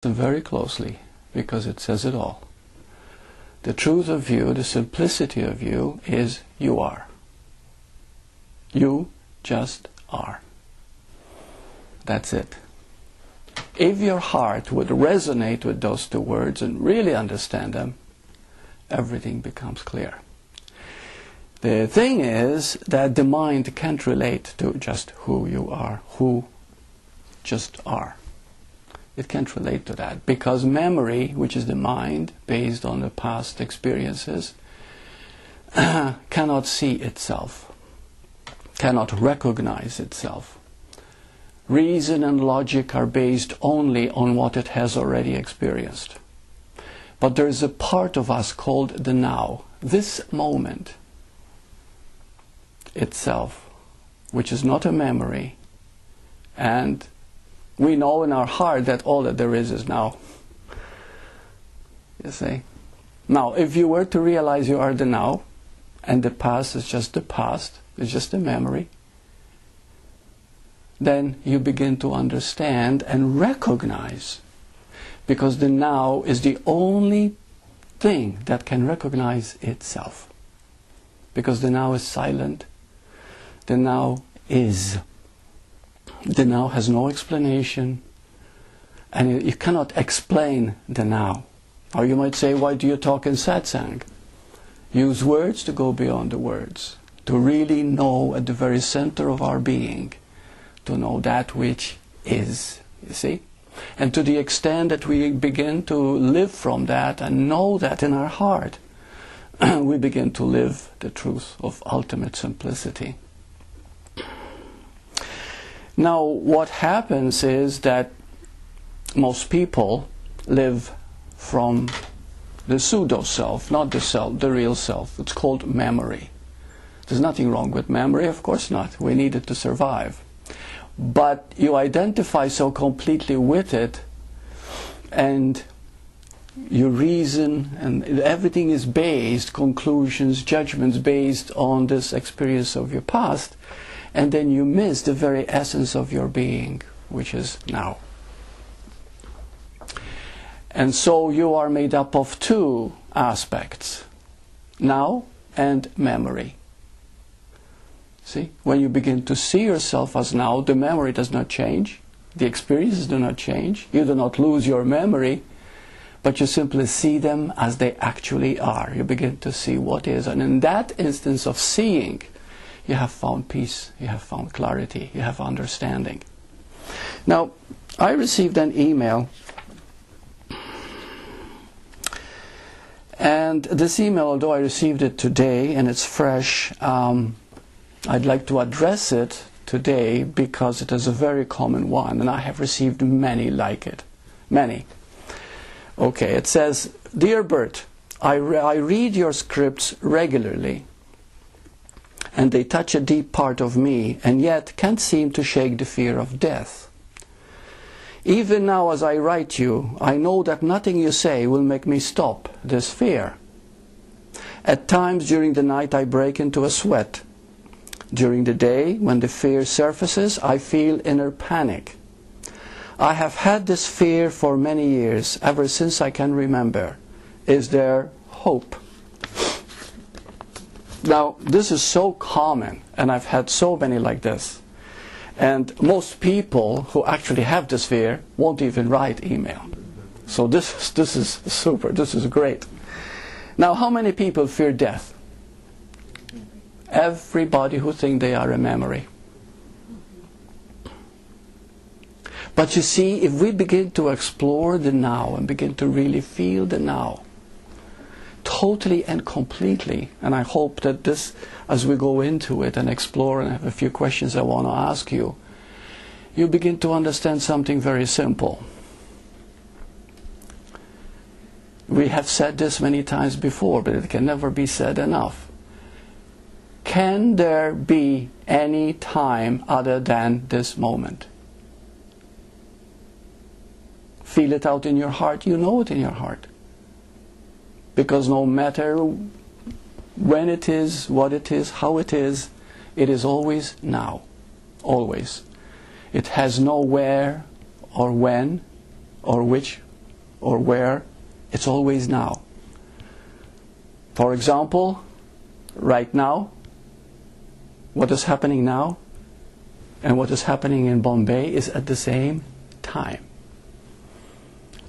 very closely, because it says it all. The truth of you, the simplicity of you, is you are. You just are. That's it. If your heart would resonate with those two words and really understand them, everything becomes clear. The thing is that the mind can't relate to just who you are, who just are. It can't relate to that, because memory, which is the mind based on the past experiences, cannot see itself, cannot recognize itself. Reason and logic are based only on what it has already experienced. But there is a part of us called the now, this moment itself, which is not a memory, and we know in our heart that all that there is now. You see? Now, if you were to realize you are the now, and the past is just the past, it's just a memory, then you begin to understand and recognize, because the now is the only thing that can recognize itself. Because the now is silent, the now is. The now has no explanation, and you cannot explain the now. Or you might say, why do you talk in Satsang? Use words to go beyond the words, to really know at the very center of our being, to know that which is, you see? And to the extent that we begin to live from that and know that in our heart, we begin to live the truth of ultimate simplicity. Now, what happens is that most people live from the pseudo-self, not the self, the real self. It's called memory. There's nothing wrong with memory, of course not. We need it to survive. But you identify so completely with it, and you reason, and everything is based, conclusions, judgments based on this experience of your past, and then you miss the very essence of your being, which is now. And so you are made up of two aspects, now and memory. See, when you begin to see yourself as now, the memory does not change, the experiences do not change, you do not lose your memory, but you simply see them as they actually are. You begin to see what is, and in that instance of seeing, you have found peace, you have found clarity, you have understanding. Now, I received an email, and this email, although I received it today and it's fresh, I'd like to address it today because it is a very common one, and I have received many like it. Many. Okay, it says, Dear Burt, I read your scripts regularly, and they touch a deep part of me, and yet can't seem to shake the fear of death. Even now as I write you, I know that nothing you say will make me stop this fear. At times during the night I break into a sweat. During the day, when the fear surfaces, I feel inner panic. I have had this fear for many years, ever since I can remember. Is there hope? Now, this is so common, and I've had so many like this. And most people who actually have this fear won't even write email. So this is super, this is great. Now, how many people fear death? Everybody who thinks they are a memory. But you see, if we begin to explore the now and begin to really feel the now, totally and completely, and I hope that this, as we go into it and explore and have a few questions I want to ask you, you begin to understand something very simple. We have said this many times before, but it can never be said enough. Can there be any time other than this moment? Feel it out in your heart, you know it in your heart. Because no matter when it is, what it is, how it is always now. Always. It has no where or when or which or where, it's always now. For example, right now, what is happening now and what is happening in Bombay is at the same time.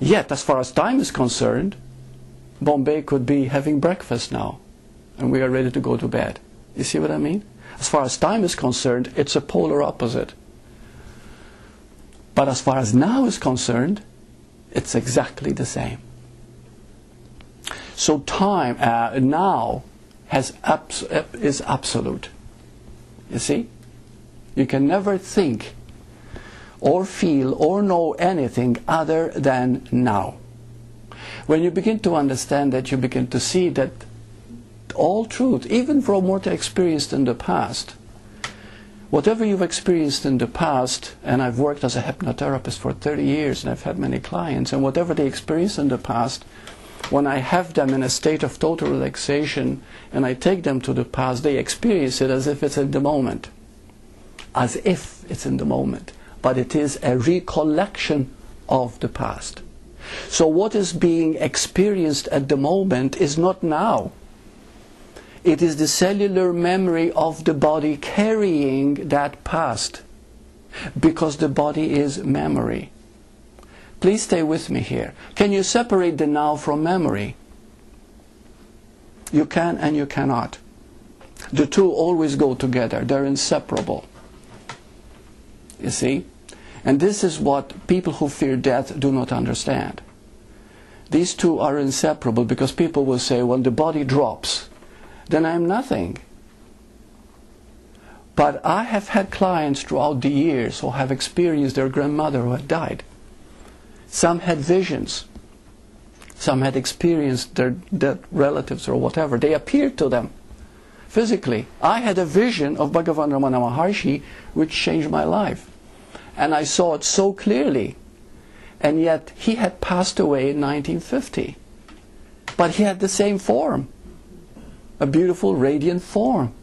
Yet, as far as time is concerned, Bombay could be having breakfast now, and we are ready to go to bed. You see what I mean? As far as time is concerned, it's a polar opposite. But as far as now is concerned, it's exactly the same. So time, now, is absolute. You see? You can never think or feel or know anything other than now. When you begin to understand that, you begin to see that all truth, even from what I experienced in the past, whatever you've experienced in the past, and I've worked as a hypnotherapist for 30 years and I've had many clients, and whatever they experience in the past, when I have them in a state of total relaxation and I take them to the past, they experience it as if it's in the moment. As if it's in the moment. But it is a recollection of the past. So what is being experienced at the moment is not now. It is the cellular memory of the body carrying that past. Because the body is memory. Please stay with me here. Can you separate the now from memory? You can and you cannot. The two always go together. They're inseparable. You see? And this is what people who fear death do not understand. These two are inseparable, because people will say, when the body drops, then I'm nothing. But I have had clients throughout the years who have experienced their grandmother who had died. Some had visions. Some had experienced their dead relatives or whatever. They appeared to them physically. I had a vision of Bhagavan Ramana Maharshi which changed my life. And I saw it so clearly. And yet he had passed away in 1950. But he had the same form. A beautiful, radiant form.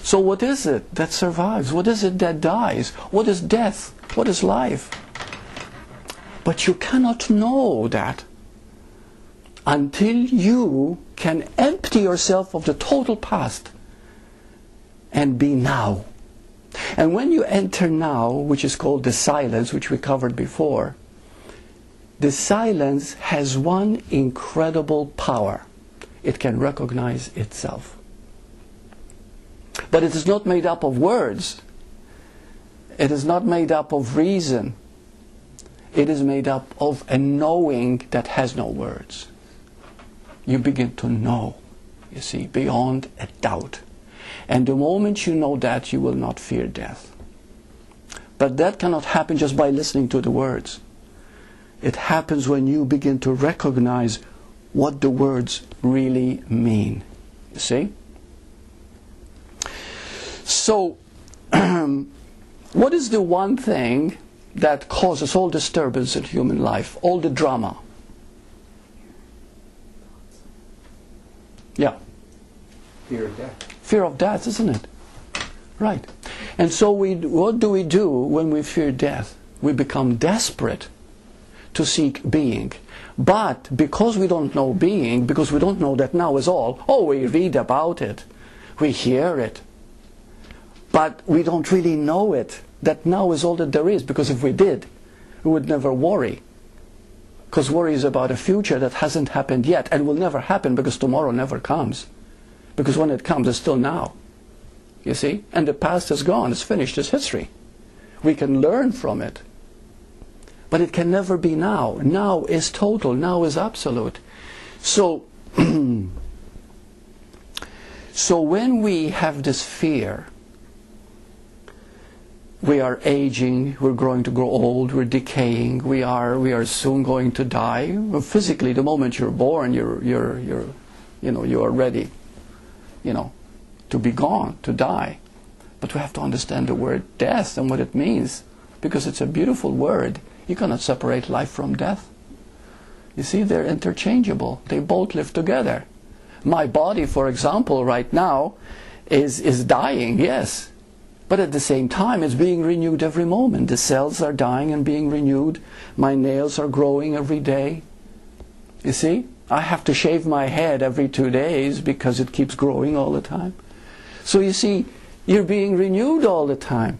So what is it that survives? What is it that dies? What is death? What is life? But you cannot know that until you can empty yourself of the total past and be now. And when you enter now, which is called the silence, which we covered before, the silence has one incredible power. It can recognize itself. But it is not made up of words. It is not made up of reason. It is made up of a knowing that has no words. You begin to know, you see, beyond a doubt. And the moment you know that, you will not fear death. But that cannot happen just by listening to the words. It happens when you begin to recognize what the words really mean. You see? So, what is the one thing that causes all disturbance in human life, all the drama? Yeah. Fear of death. Fear of death, isn't it? Right. And so what do we do when we fear death? We become desperate to seek being. But because we don't know being, because we don't know that now is all, we read about it, we hear it, but we don't really know it, that now is all that there is, because if we did, we would never worry. Because worry is about a future that hasn't happened yet and will never happen, because tomorrow never comes. Because when it comes, it's still now. You see? And the past is gone, it's finished, it's history. We can learn from it. But it can never be now. Now is total, now is absolute. So, so when we have this fear, we are aging, we're going to grow old, we're decaying, we are soon going to die. Well, physically, the moment you're born, you are ready, to be gone, to die. But we have to understand the word death and what it means, because it's a beautiful word. You cannot separate life from death. You see, they're interchangeable. They both live together. My body, for example, right now is dying, yes. But at the same time, it's being renewed every moment. The cells are dying and being renewed. My nails are growing every day. You see? I have to shave my head every 2 days because it keeps growing all the time. So you see, you're being renewed all the time.